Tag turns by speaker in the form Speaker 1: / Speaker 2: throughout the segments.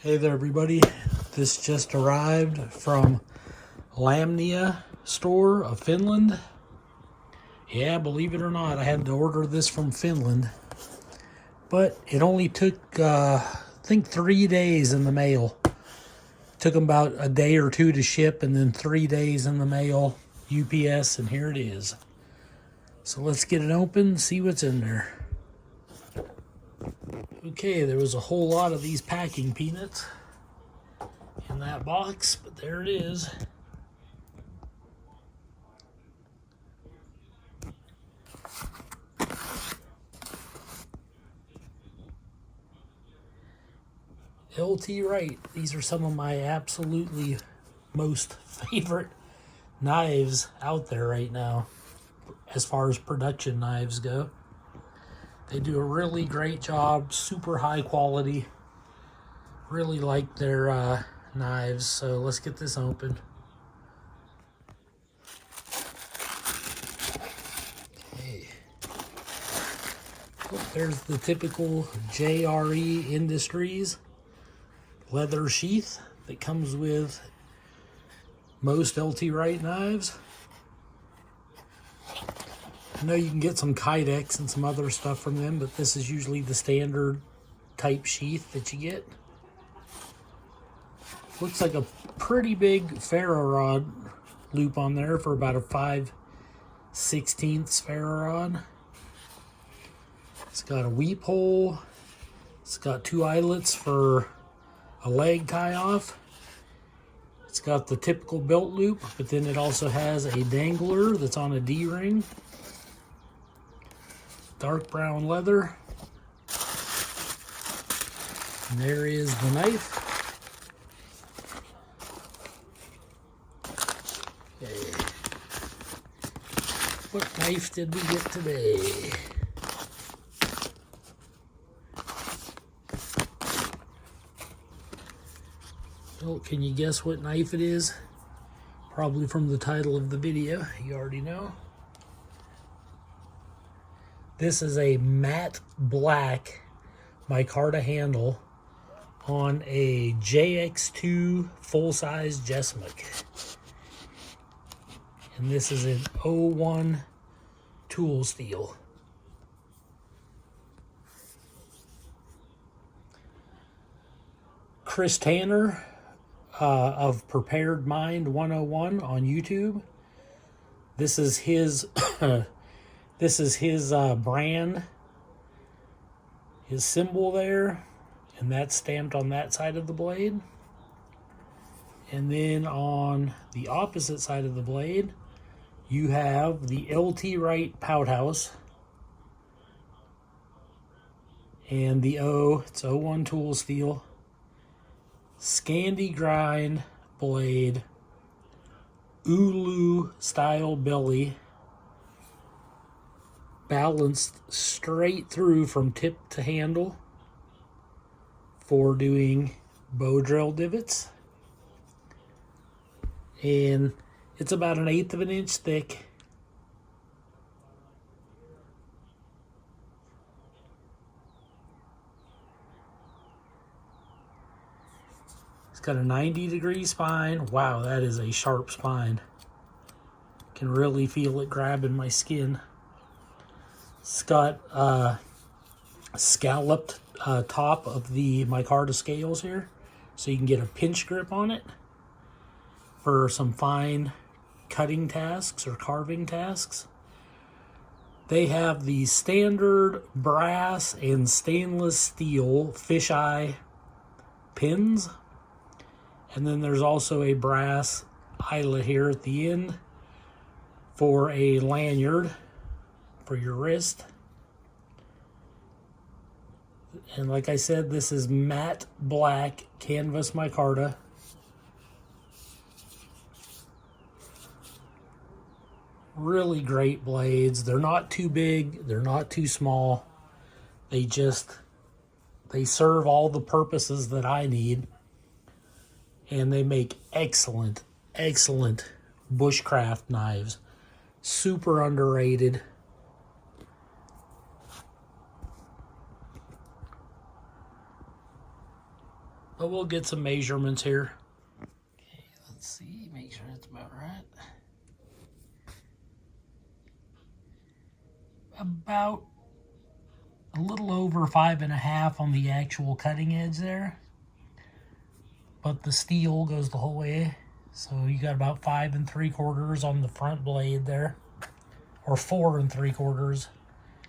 Speaker 1: Hey there everybody, this just arrived from Lamnia store of Finland. Yeah, believe it or not, I had to order this from Finland, but it only took I think 3 days in the mail. Took them about a day or two to ship and then 3 days in the mail, UPS, and here it is. So let's get it open, see what's in there. Okay, there was a whole lot of these packing peanuts in that box, but there it is. LT Wright. These are some of my absolutely most favorite knives out there right now as far as production knives go. They do a really great job, super high quality. Really like their knives, so let's get this open. Okay. Oh, there's the typical JRE Industries leather sheath that comes with most LT Wright knives. I know you can get some Kydex and some other stuff from them, but this is usually the standard type sheath that you get. Looks like a pretty big ferro rod loop on there for about a 5/16 ferro rod. It's got a weep hole. It's got 2 eyelets for a leg tie off. It's got the typical belt loop, but then it also has a dangler that's on a D-ring. Dark brown leather. And there is the knife. Okay. What knife did we get today? Well, can you guess what knife it is? Probably from the title of the video, you already know. This is a matte black micarta handle on a JX2 full-size Jessmuk. And this is an 01 tool steel. Chris Tanner of Prepared Mind 101 on YouTube. This is his this is his brand, his symbol there, and that's stamped on that side of the blade. And then on the opposite side of the blade, you have the LT Wright Pout House and the it's 01 tool steel. Scandi grind blade, Ulu style belly, balanced straight through from tip to handle for doing bow drill divots. And it's about 1/8 of an inch thick. Got a 90-degree spine. Wow, that is a sharp spine. Can really feel it grabbing my skin. It's got scalloped top of the micarta scales here, so you can get a pinch grip on it for some fine cutting tasks or carving tasks. They have the standard brass and stainless steel fisheye pins. And then there's also a brass eyelet here at the end for a lanyard for your wrist. And like I said, this is matte black canvas micarta. Really great blades. They're not too big, they're not too small. They serve all the purposes that I need. And they make excellent, excellent bushcraft knives. Super underrated. But we'll get some measurements here. Okay, let's see, make sure it's about right. About a little over 5.5 on the actual cutting edge there. But the steel goes the whole way. So you got about 5 3/4 on the front blade there. Or 4 3/4,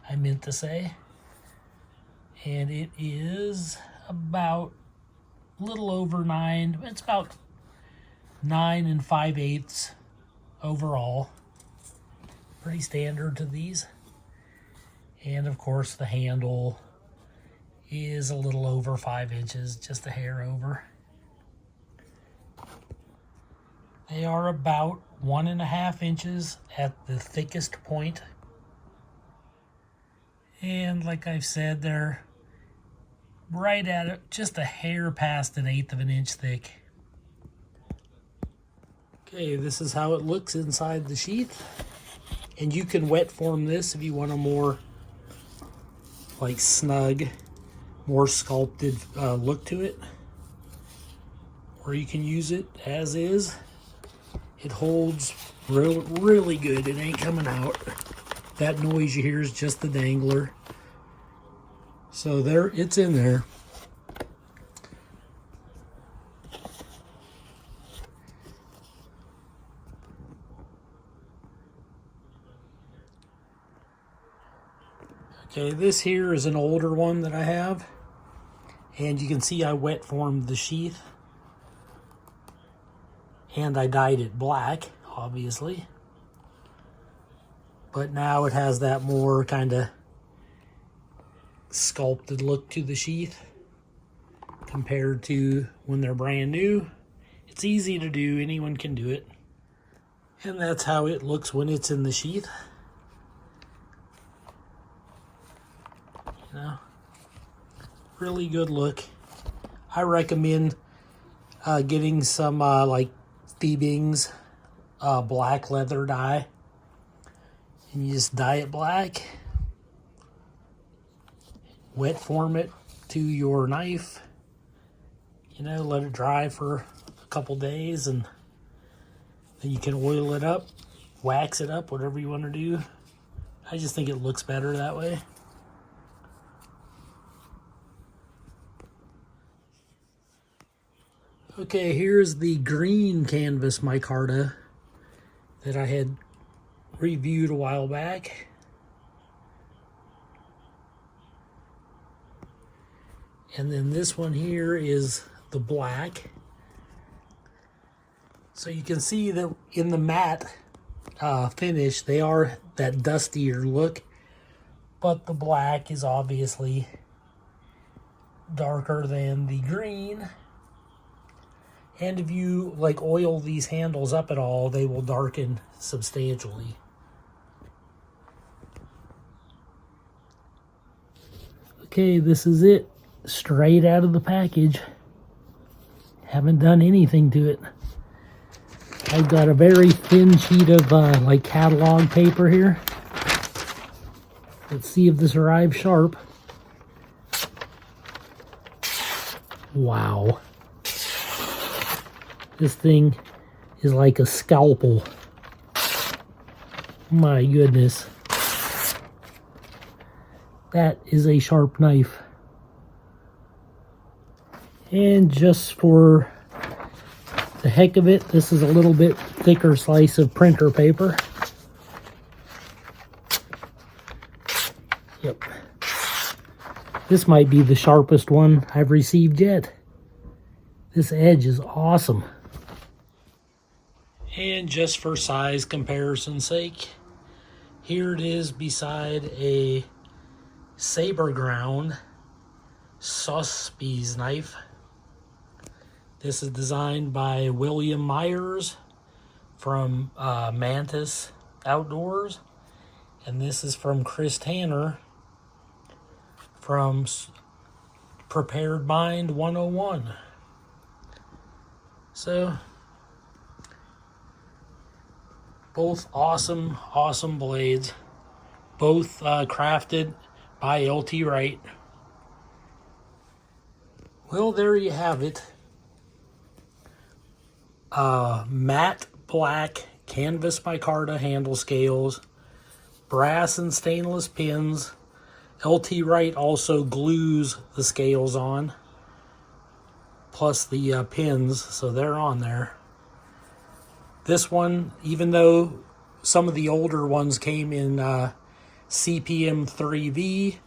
Speaker 1: I meant to say. And it is about a little over 9. It's about 9 5/8 overall. Pretty standard to these. And of course the handle is a little over 5 inches, just a hair over. They are about 1.5 inches at the thickest point. And like I've said, they're right at it, just a hair past 1/8 of an inch thick. Okay, this is how it looks inside the sheath. And you can wet form this if you want a more like snug, more sculpted look to it. Or you can use it as is. It holds really good. It ain't coming out. That noise you hear is just the dangler. So there, it's in there. Okay, this here is an older one that I have. And you can see I wet formed the sheath. And I dyed it black, obviously. But now it has that more kind of sculpted look to the sheath compared to when they're brand new. It's easy to do, anyone can do it. And that's how it looks when it's in the sheath. You know, really good look. I recommend getting some like Thiebing's black leather dye, and you just dye it black, wet form it to your knife, you know, let it dry for a couple days, and then you can oil it up, wax it up, whatever you want to do. I just think it looks better that way. Okay, here's the green canvas micarta that I had reviewed a while back. And then this one here is the black. So you can see that in the matte finish, they are that dustier look, but the black is obviously darker than the green. And if you like oil these handles up at all, they will darken substantially. Okay, this is it. Straight out of the package. Haven't done anything to it. I've got a very thin sheet of like catalog paper here. Let's see if this arrives sharp. Wow. This thing is like a scalpel. My goodness. That is a sharp knife. And just for the heck of it, this is a little bit thicker slice of printer paper. Yep. This might be the sharpest one I've received yet. This edge is awesome. And just for size comparison's sake, here it is beside a saber ground Sotheby's knife. This is designed by William Myers from Mantis Outdoors. And this is from Chris Tanner from Prepared Mind 101. So, both awesome blades. Both crafted by LT Wright. Well, there you have it. Matte black canvas micarta handle scales, brass and stainless pins. LT Wright also glues the scales on, plus the pins, so they're on there. This one, even though some of the older ones came in CPM 3V,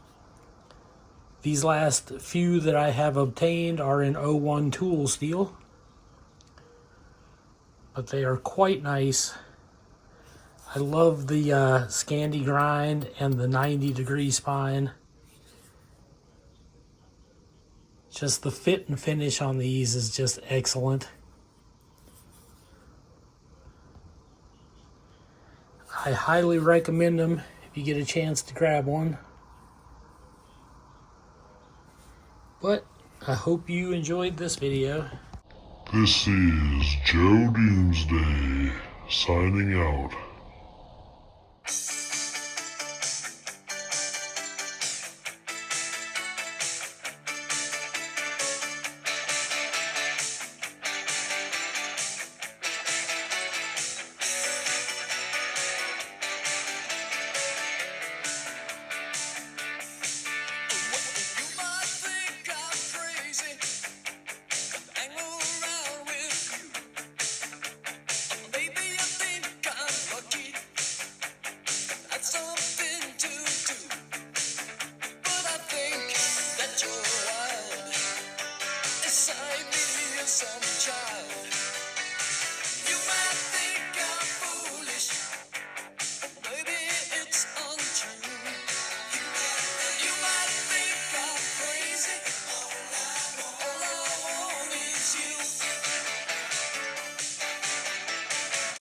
Speaker 1: these last few that I have obtained are in 01 tool steel. But they are quite nice. I love the Scandi grind and the 90-degree spine. Just the fit and finish on these is just excellent. I highly recommend them if you get a chance to grab one. But I hope you enjoyed this video.
Speaker 2: This is Joe Doomsday signing out. Some child.